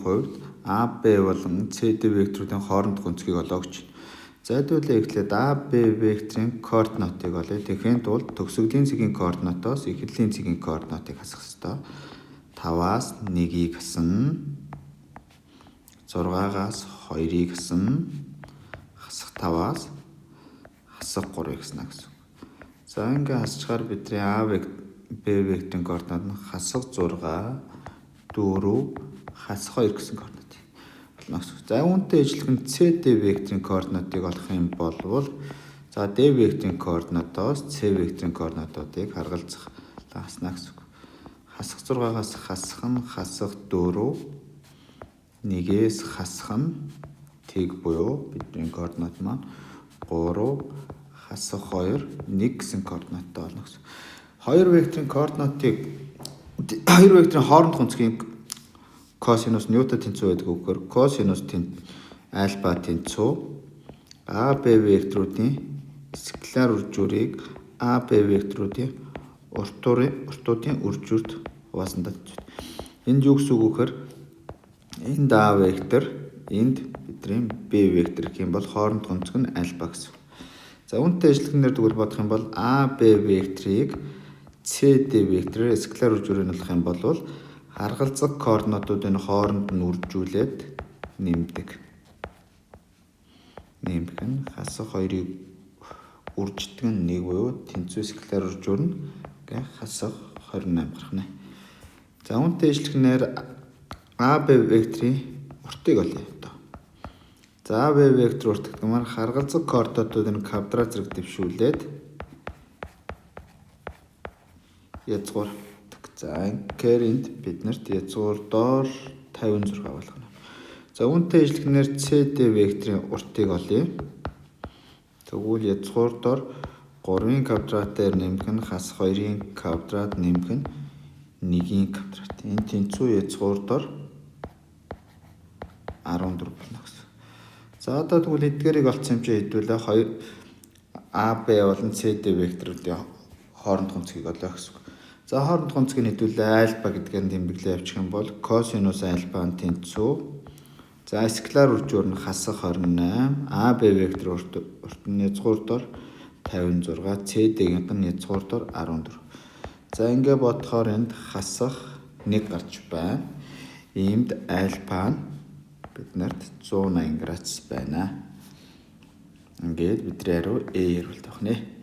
хувьд AB болон CD векторуудын хоорондох өнцгийг олоогч. Зайдуулаа эхлээд AB векторын координатыг олъё. Тэгэхэд бол төгсгөлийн цэгийн координатоос эхлэлийн цэгийн координатыг хасах ёстой. 5-аас 1-ийг хасна. 6-аас 2-ийг хасна. Хасах 5-аас хасах 3-ыг хасна гэсэн. За ингээ хасчихаар бидний А B векторын координат нь хасах 6, 4, хасах 2 гэсэн координат болно гэсэн. За үүнтэй ижилхэн CD векторын координатыг олох юм бол за D векторын координатоос C векторын координатуудыг харгалзах хаснаа гэсэн. Хасах 6-аас хасах нь хасах 4, 1-ээс хасах нь тэг буюу бидний координат маань 3, хасах 2, 1 гэсэн координаттай болно гэсэн. Хоёр векторын координатыг хоёр векторын хоорондох өнцгийн косинус ньютон тэнцүү байдаг үгээр косинус альфа тэнцүү AB векторуудын скалар үржүүрийг AB векторуудын уртуудын үржүүрт хуваасандаа тэнцүү. Энд юу гэсэн үг вэхээр энд А вектор, энд бидний B вектор гэх юм бол хоорондох өнцөг нь альфа гэсэн. За үүнтэй ижилхэнээр дүгэл бодох юм бол AB векторыг CD векторээр скалар үржүүрээр нөлөх юм бол харгалзах координатуудын хооронд нь үржүүлээд нэмдэг. Нэмэх нь хасах 2-ыг үрждэг нь 1 буюу тэнцүү скалар үржүүр нь хасах 28 гарах нэ. За үүнтэй ижилхэнээр AB векторын уртыг олъё. За AB вектор урт гэдэг нь харгалзах координатуудын квадрат зэрэг дэвшүүлээд язгуур. За инхээр энд биднэрт язгуурдоор 56 болгоно. За үүнтэй ижилхэнээр CD векторын уртыг олъё. Тэгвэл язгуурдоор 3-ын квадратээр нэмэх нь хасах 2-ын квадрат нэмэх нь 1-ийн квадрат. Энэ тэнцүү язгуурдоор 14 болно гэсэн. За одоо тэгвэл эдгээрийг олцсон юм чи хэдүүлээ 2 AB болон CD векторуудын хоорондох өнцгийг олоо гэсэн. За хоорондох өнцгийг хэдүүлээ альфа гэдгээр нь тэмдэглээ явуучих юм бол косинус альфагийн тэнцүү. За скалар үржүүр нь хасах 28, AB вектор урт нь язгуурдоор 56, CD-ийн нь язгуурдоор 14. За ингээ бодохоор энд хасах 1 гарч байна. Иймд альфа нь биднэрт 180 градус байна. Ингээд бидний хариу A хариулт авах нэ.